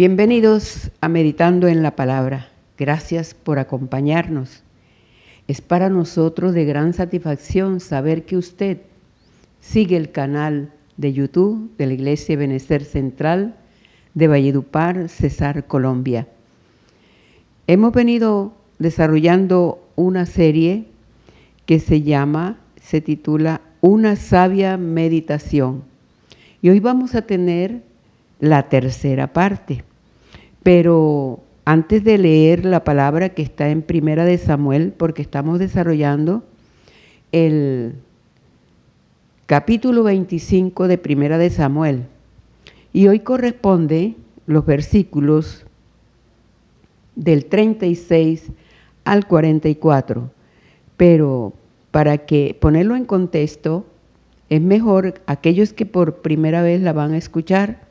Bienvenidos a Meditando en la Palabra. Gracias por acompañarnos. Es para nosotros de gran satisfacción saber que usted sigue el canal de YouTube de la Iglesia Ebenezer Central de Valledupar, Cesar, Colombia. Hemos venido desarrollando una serie que se titula Una sabia meditación. Y hoy vamos a tener la tercera parte. Pero antes de leer la palabra que está en Primera de Samuel, porque estamos desarrollando el capítulo 25 de Primera de Samuel. Y hoy corresponde los versículos del 36 al 44. Pero para que ponerlo en contexto, es mejor aquellos que por primera vez la van a escuchar,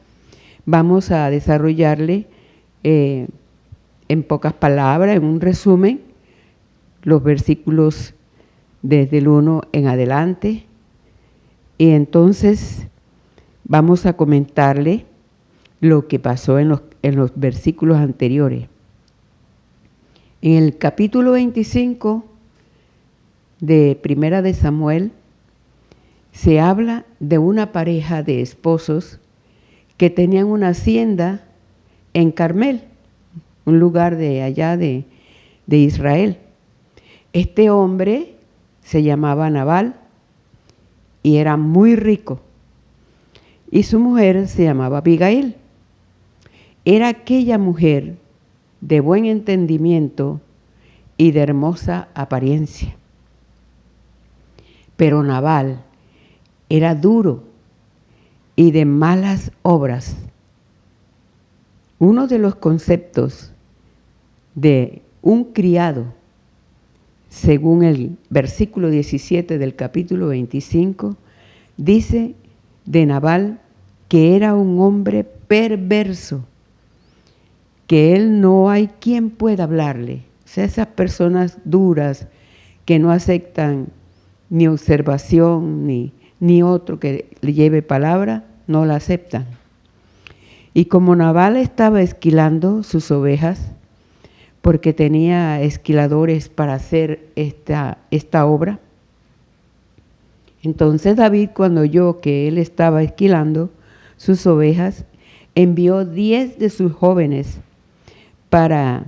vamos a desarrollarle en pocas palabras, en un resumen, los versículos desde el 1 en adelante. Y entonces vamos a comentarle lo que pasó en los versículos anteriores. En el capítulo 25 de Primera de Samuel se habla de una pareja de esposos que tenían una hacienda en Carmel, un lugar de allá de Israel. Este hombre se llamaba Nabal y era muy rico. Y su mujer se llamaba Abigail. Era aquella mujer de buen entendimiento y de hermosa apariencia. Pero Nabal era duro y de malas obras. Uno de los conceptos de un criado, según el versículo 17 del capítulo 25, dice de Nabal que era un hombre perverso, que él no hay quien pueda hablarle. O sea, esas personas duras que no aceptan ni observación ni otro que le lleve palabra, no la aceptan. Y como Nabal estaba esquilando sus ovejas, porque tenía esquiladores para hacer esta obra, entonces David, cuando oyó que él estaba esquilando sus ovejas, envió 10 de sus jóvenes para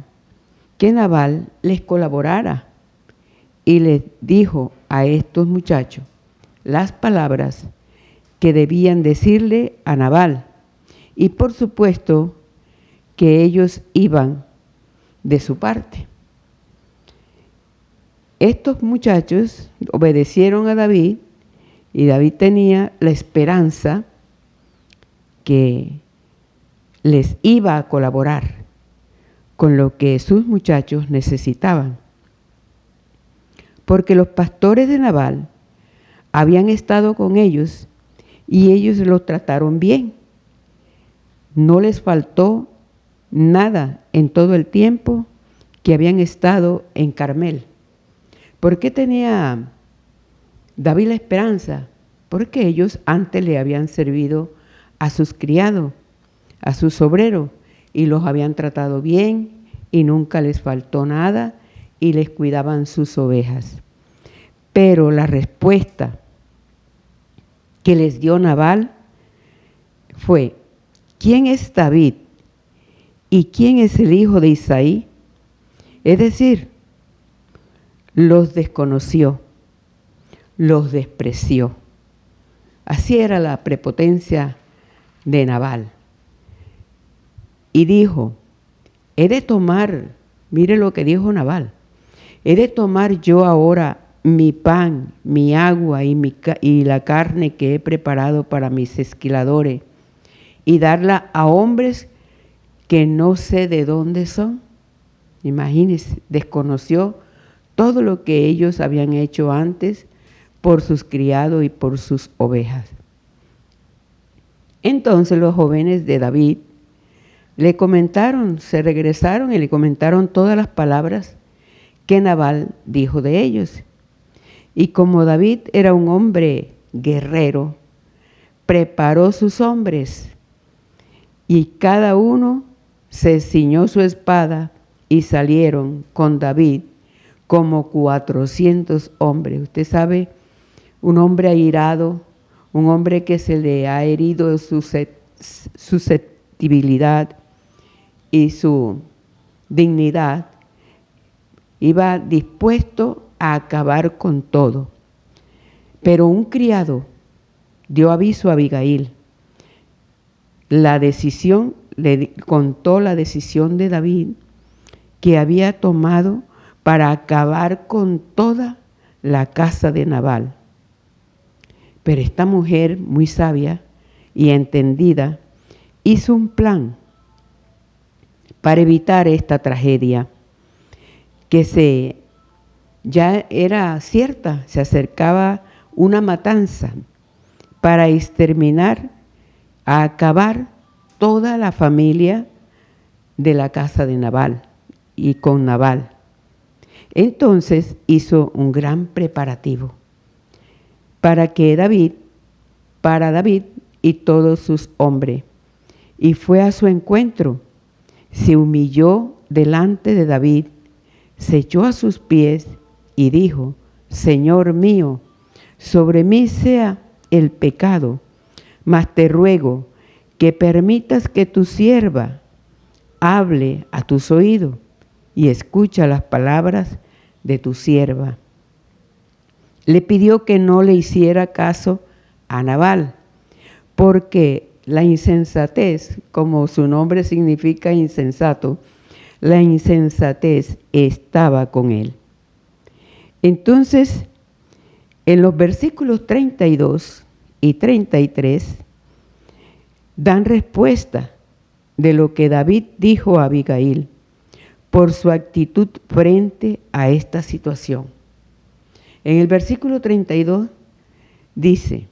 que Nabal les colaborara y les dijo a estos muchachos las palabras que debían decirle a Nabal. Y por supuesto que ellos iban de su parte. Estos muchachos obedecieron a David y David tenía la esperanza que les iba a colaborar con lo que sus muchachos necesitaban. Porque los pastores de Nabal habían estado con ellos y ellos los trataron bien. No les faltó nada en todo el tiempo que habían estado en Carmel. ¿Por qué tenía David la esperanza? Porque ellos antes le habían servido a sus criados, a sus obreros, y los habían tratado bien y nunca les faltó nada y les cuidaban sus ovejas. Pero la respuesta que les dio Nabal fue: ¿quién es David y quién es el hijo de Isaí? Es decir, los desconoció, los despreció. Así era la prepotencia de Nabal. Y dijo, he de tomar, mire lo que dijo Nabal, he de tomar yo ahora mi pan, mi agua y la carne que he preparado para mis esquiladores y darla a hombres que no sé de dónde son. Imagínense, desconoció todo lo que ellos habían hecho antes por sus criados y por sus ovejas. Entonces los jóvenes de David le comentaron, se regresaron y le comentaron todas las palabras que Nabal dijo de ellos. Y como David era un hombre guerrero, preparó sus hombres y cada uno se ciñó su espada y salieron con David como 400 hombres. Usted sabe, un hombre airado, un hombre que se le ha herido su susceptibilidad y su dignidad, iba dispuesto a acabar con todo. Pero un criado dio aviso a Abigail. Le contó la decisión de David que había tomado para acabar con toda la casa de Nabal. Pero esta mujer muy sabia y entendida hizo un plan para evitar esta tragedia que ya era cierta, se acercaba una matanza para exterminar, a acabar toda la familia de la casa de Nabal y con Nabal. Entonces hizo un gran preparativo para David y todos sus hombres, y fue a su encuentro, se humilló delante de David, se echó a sus pies y dijo: Señor mío, sobre mí sea el pecado, mas te ruego que permitas que tu sierva hable a tus oídos y escucha las palabras de tu sierva. Le pidió que no le hiciera caso a Nabal, porque la insensatez, como su nombre significa insensato, la insensatez estaba con él. Entonces, en los versículos 32 y 33, dan respuesta de lo que David dijo a Abigail por su actitud frente a esta situación. En el versículo 32 dice: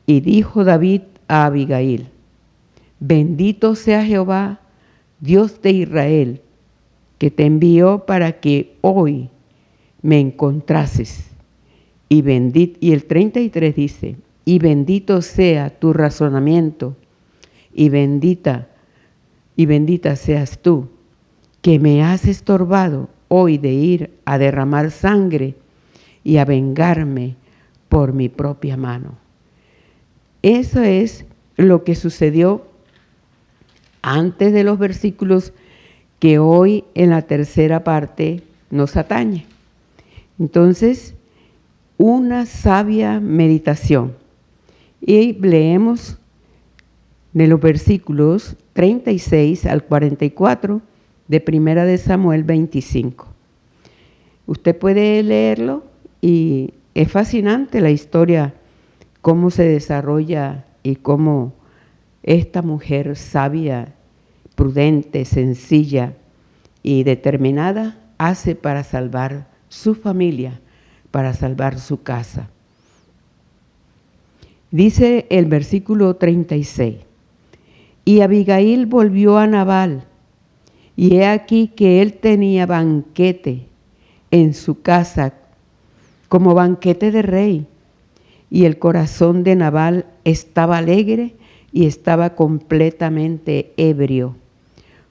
y dijo David a Abigail: bendito sea Jehová, Dios de Israel, que te envió para que hoy me encontrases. Y el 33 dice: y bendito sea tu razonamiento, y bendita seas tú, que me has estorbado hoy de ir a derramar sangre y a vengarme por mi propia mano. Eso es lo que sucedió antes de los versículos que hoy en la tercera parte nos atañe. Entonces, una sabia meditación. Y leemos de los versículos 36 al 44 de Primera de Samuel 25. Usted puede leerlo y es fascinante la historia, cómo se desarrolla y cómo esta mujer sabia, prudente, sencilla y determinada hace para salvar su familia, para salvar su casa. Dice el versículo 36: y Abigail volvió a Nabal, y he aquí que él tenía banquete en su casa, como banquete de rey, y el corazón de Nabal estaba alegre y estaba completamente ebrio,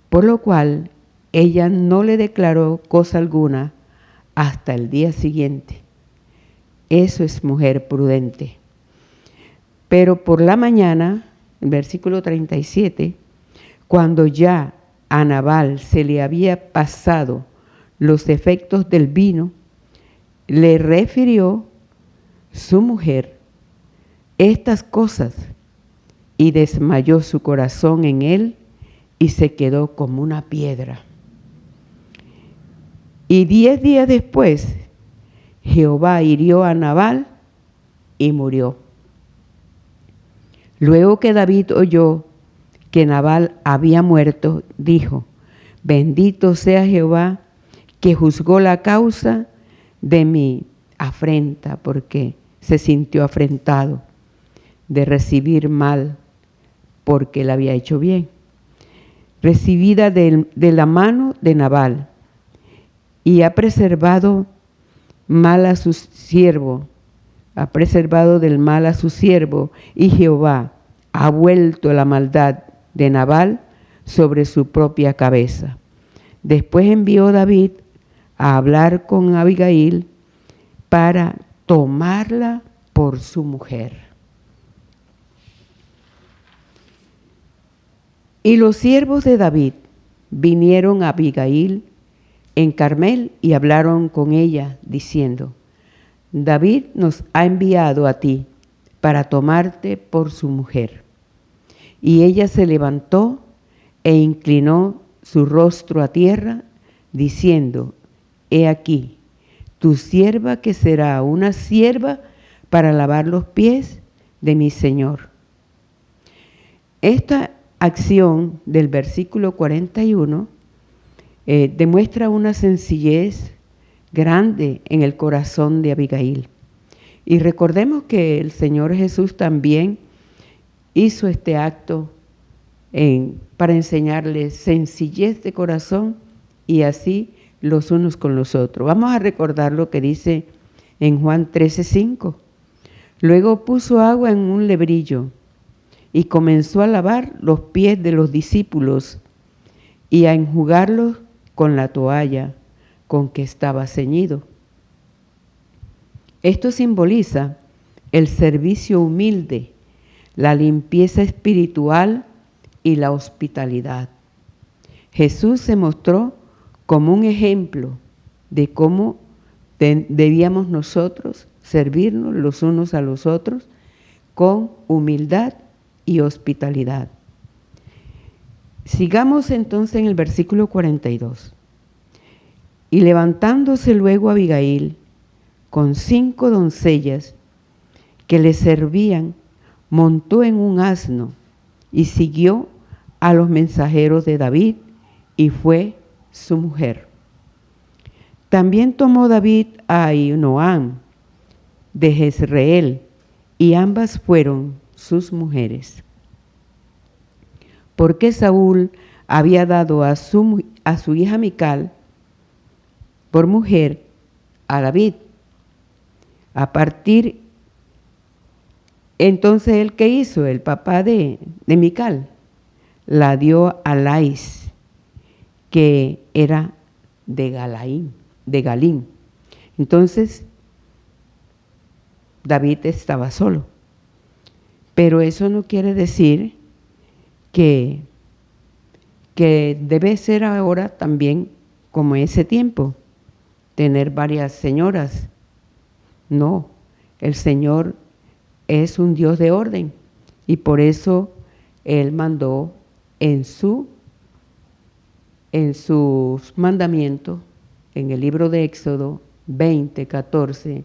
por lo cual ella no le declaró cosa alguna hasta el día siguiente. Eso es mujer prudente. Pero por la mañana, versículo 37, cuando ya a Nabal se le había pasado los efectos del vino, le refirió su mujer estas cosas, y desmayó su corazón en él y se quedó como una piedra. Y 10 días después, Jehová hirió a Nabal y murió. Luego que David oyó que Nabal había muerto, dijo: bendito sea Jehová, que juzgó la causa de mi afrenta, porque se sintió afrentado de recibir mal, porque él había hecho bien, recibida de la mano de Nabal, y ha preservado mal a su siervo, ha preservado del mal a su siervo, y Jehová ha vuelto la maldad de Nabal sobre su propia cabeza. Después envió David a hablar con Abigail para tomarla por su mujer. Y los siervos de David vinieron a Abigail en Carmel y hablaron con ella, diciendo: David nos ha enviado a ti para tomarte por su mujer. Y ella se levantó e inclinó su rostro a tierra, diciendo: He aquí, tu sierva que será una sierva para lavar los pies de mi Señor. Esta acción del versículo 41 demuestra una sencillez grande en el corazón de Abigail. Y recordemos que el Señor Jesús también hizo este acto para enseñarles sencillez de corazón y así los unos con los otros. Vamos a recordar lo que dice en Juan 13:5. Luego puso agua en un lebrillo y comenzó a lavar los pies de los discípulos y a enjugarlos con la toalla con que estaba ceñido. Esto simboliza el servicio humilde, la limpieza espiritual y la hospitalidad. Jesús se mostró como un ejemplo de cómo debíamos nosotros servirnos los unos a los otros con humildad y hospitalidad. Sigamos entonces en el versículo 42. Y levantándose luego Abigail con 5 doncellas que le servían, montó en un asno y siguió a los mensajeros de David y fue su mujer. También tomó David a Ahinoam de Jezreel y ambas fueron sus mujeres. Porque Saúl había dado a su hija Mical por mujer a David. A partir, entonces, ¿él qué hizo? El papá de Mical la dio a Lais, que era de Galín. Entonces, David estaba solo. Pero eso no quiere decir que debe ser ahora también como ese tiempo, tener varias señoras. No, el Señor es un Dios de orden y por eso Él mandó en sus mandamientos, en el libro de Éxodo 20:14,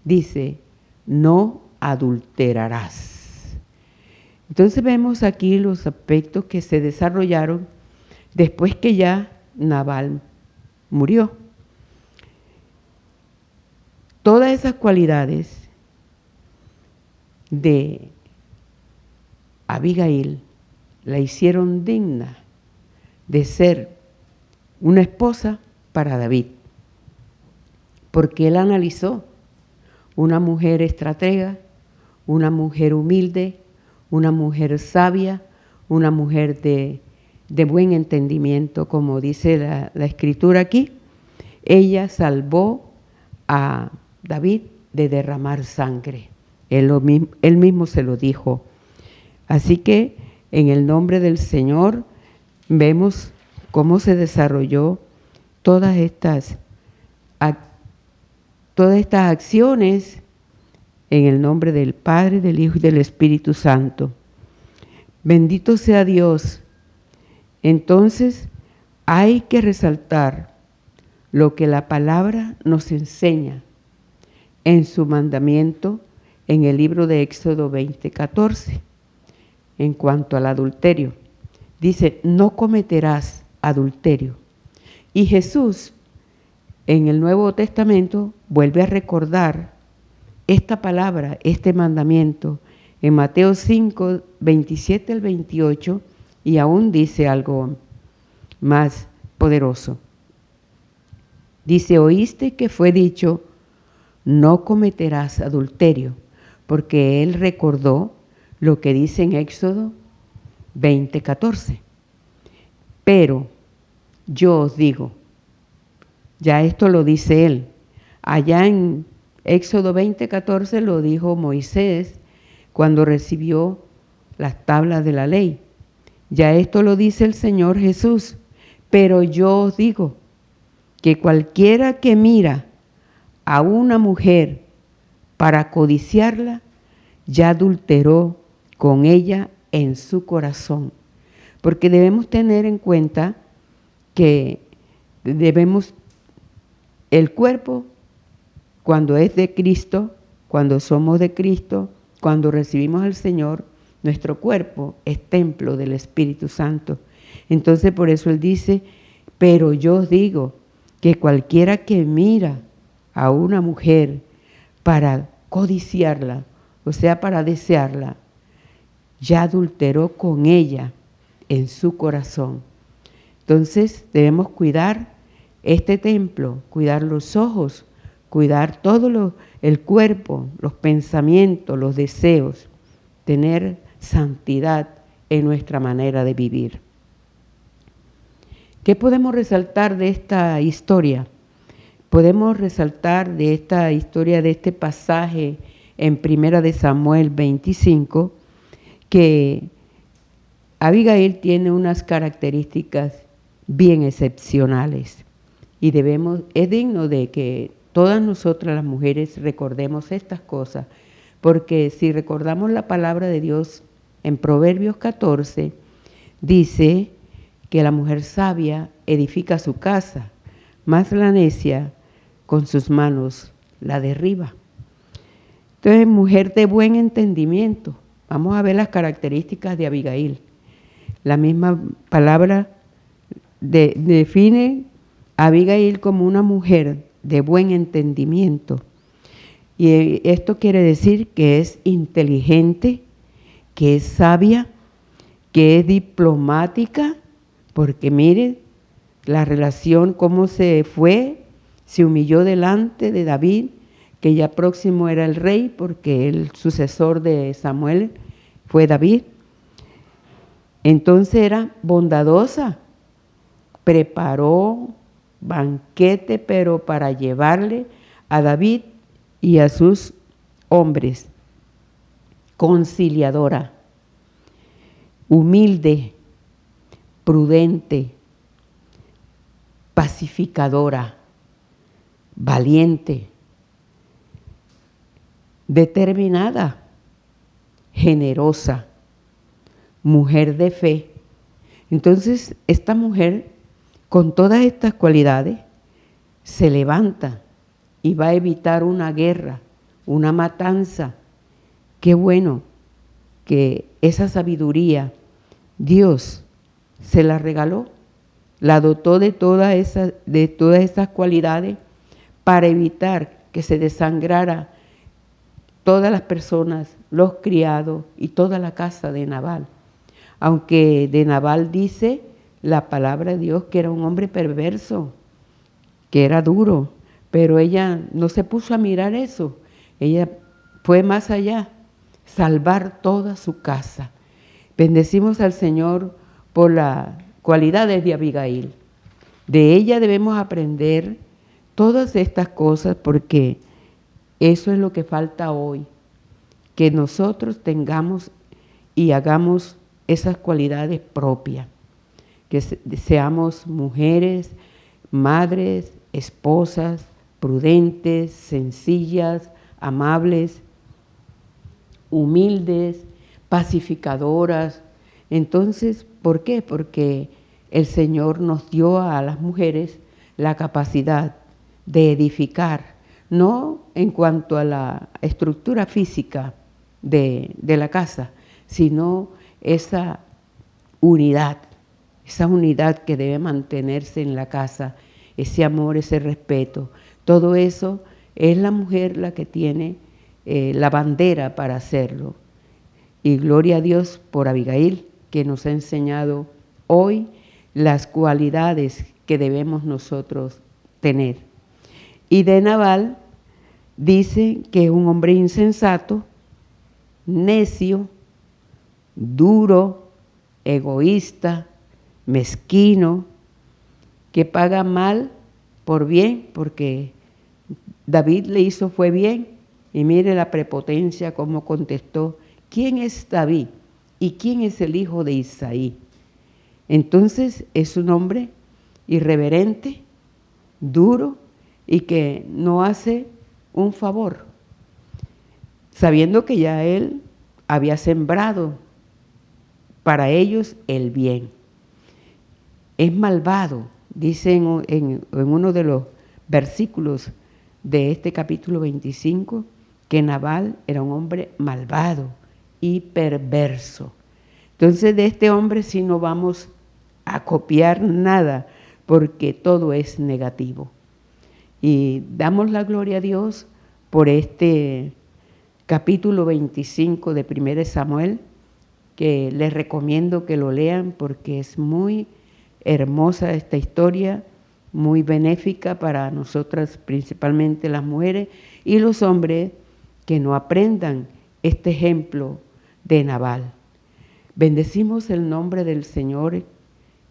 dice: no adulterarás. Entonces vemos aquí los aspectos que se desarrollaron después que ya Nabal murió. Todas esas cualidades de Abigail la hicieron digna de ser una esposa para David, porque él analizó una mujer estratega, una mujer humilde, una mujer sabia, una mujer de buen entendimiento, como dice la escritura aquí. Ella salvó a David de derramar sangre. Él mismo se lo dijo. Así que en el nombre del Señor vemos cómo se desarrolló todas estas acciones en el nombre del Padre, del Hijo y del Espíritu Santo. Bendito sea Dios. Entonces hay que resaltar lo que la palabra nos enseña en su mandamiento en el libro de Éxodo 20:14, en cuanto al adulterio. Dice: no cometerás adulterio. Y Jesús en el Nuevo Testamento vuelve a recordar esta palabra, este mandamiento, en Mateo 5:27 al 28, y aún dice algo más poderoso. Dice: oíste que fue dicho, no cometerás adulterio, porque él recordó lo que dice en Éxodo 20:14. Pero yo os digo, ya esto lo dice él. Allá en Éxodo 20:14 lo dijo Moisés cuando recibió las tablas de la ley. Ya esto lo dice el Señor Jesús. Pero yo os digo que cualquiera que mira a una mujer para codiciarla, ya adulteró con ella en su corazón. Porque debemos tener en cuenta que el cuerpo, cuando es de Cristo, cuando somos de Cristo, cuando recibimos al Señor, nuestro cuerpo es templo del Espíritu Santo. Entonces por eso Él dice, pero yo os digo que cualquiera que mira a una mujer para codiciarla, o sea, para desearla, ya adulteró con ella en su corazón. Entonces debemos cuidar este templo, cuidar los ojos, cuidar todo el cuerpo, los pensamientos, los deseos, tener santidad en nuestra manera de vivir. ¿Qué podemos resaltar de esta historia? Podemos resaltar de esta historia, de este pasaje en 1 de Samuel 25, que Abigail tiene unas características bien excepcionales y es digno de que todas nosotras las mujeres recordemos estas cosas, porque si recordamos la palabra de Dios en Proverbios 14, dice que la mujer sabia edifica su casa, mas la necia con sus manos la derriba. Entonces, mujer de buen entendimiento. Vamos a ver las características de Abigail. La misma palabra define a Abigail como una mujer de buen entendimiento. Y esto quiere decir que es inteligente, que es sabia, que es diplomática, porque mire la relación, cómo se humilló delante de David, que ya próximo era el rey, porque el sucesor de Samuel fue David. Entonces era bondadosa, preparó banquete, pero para llevarle a David y a sus hombres. Conciliadora, humilde, prudente, pacificadora, valiente, determinada, generosa, mujer de fe. Entonces, esta mujer, con todas estas cualidades, se levanta y va a evitar una guerra, una matanza. Qué bueno que esa sabiduría Dios se la regaló, la dotó de todas esas cualidades para evitar que se desangrara todas las personas, los criados y toda la casa de Nabal. Aunque de Nabal dice la palabra de Dios que era un hombre perverso, que era duro, pero ella no se puso a mirar eso. Ella fue más allá, salvar toda su casa. Bendecimos al Señor por las cualidades de Abigail. De ella debemos aprender todas estas cosas, porque eso es lo que falta hoy, que nosotros tengamos y hagamos esas cualidades propias, que seamos mujeres, madres, esposas, prudentes, sencillas, amables, humildes, pacificadoras. Entonces, ¿por qué? Porque el Señor nos dio a las mujeres la capacidad de edificar, no en cuanto a la estructura física de la casa, sino esa unidad que debe mantenerse en la casa, ese amor, ese respeto. Todo eso es la mujer la que tiene la bandera para hacerlo. Y gloria a Dios por Abigail, que nos ha enseñado hoy las cualidades que debemos nosotros tener. Y de Nabal dice que es un hombre insensato, necio, duro, egoísta, mezquino, que paga mal por bien, porque David le hizo fue bien. Y mire la prepotencia, cómo contestó: ¿quién es David? ¿Y quién es el hijo de Isaí? Entonces es un hombre irreverente, duro, y que no hace un favor, sabiendo que ya él había sembrado para ellos el bien. Es malvado, dice en uno de los versículos de este capítulo 25, que Nabal era un hombre malvado y perverso. Entonces de este hombre sí no vamos a copiar nada, porque todo es negativo. Y damos la gloria a Dios por este capítulo 25 de 1 Samuel, que les recomiendo que lo lean porque es muy hermosa esta historia, muy benéfica para nosotras, principalmente las mujeres y los hombres, que no aprendan este ejemplo de Nabal. Bendecimos el nombre del Señor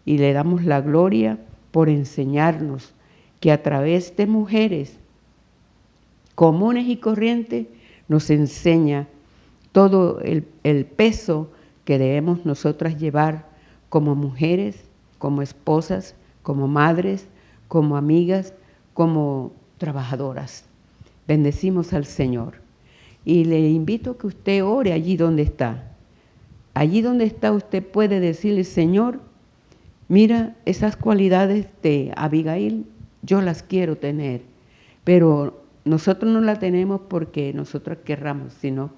y le damos la gloria por enseñarnos que a través de mujeres comunes y corrientes nos enseña todo el peso que debemos nosotras llevar como mujeres, como esposas, como madres, como amigas, como trabajadoras. Bendecimos al Señor. Y le invito a que usted ore allí donde está. Allí donde está usted puede decirle: Señor, mira, esas cualidades de Abigail, yo las quiero tener, pero nosotros no las tenemos porque nosotros querramos, sino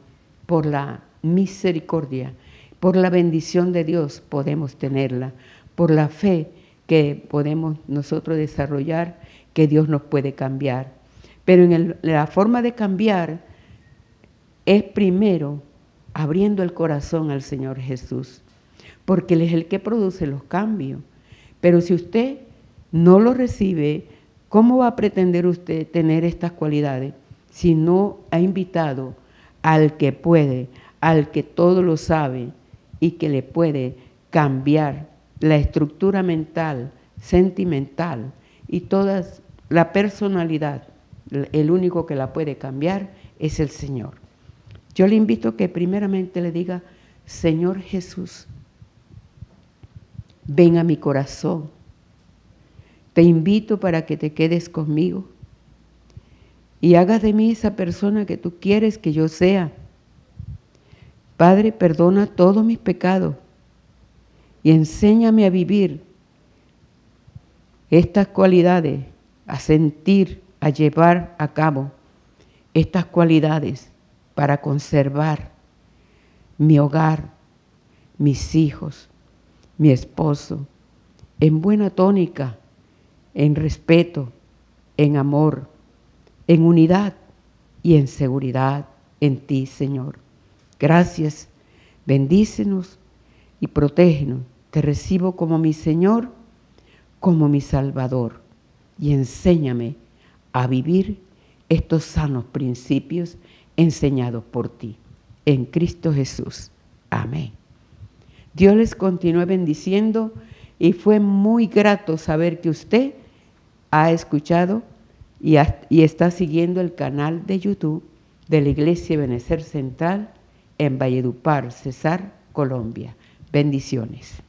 por la misericordia, por la bendición de Dios podemos tenerla, por la fe que podemos nosotros desarrollar, que Dios nos puede cambiar. Pero la forma de cambiar es primero abriendo el corazón al Señor Jesús, porque Él es el que produce los cambios. Pero si usted no lo recibe, ¿cómo va a pretender usted tener estas cualidades si no ha invitado al que puede, al que todo lo sabe y que le puede cambiar la estructura mental, sentimental y toda la personalidad? El único que la puede cambiar es el Señor. Yo le invito a que primeramente le diga: Señor Jesús, ven a mi corazón. Te invito para que te quedes conmigo y hagas de mí esa persona que tú quieres que yo sea. Padre, perdona todos mis pecados y enséñame a vivir estas cualidades, a sentir, a llevar a cabo estas cualidades para conservar mi hogar, mis hijos, mi esposo, en buena tónica, en respeto, en amor, en unidad y en seguridad en ti, Señor. Gracias, bendícenos y protégenos. Te recibo como mi Señor, como mi Salvador, y enséñame a vivir estos sanos principios enseñados por ti. En Cristo Jesús. Amén. Dios les continúe bendiciendo y fue muy grato saber que usted ha escuchado y está siguiendo el canal de YouTube de la Iglesia Ebenecer Central en Valledupar, Cesar, Colombia. Bendiciones.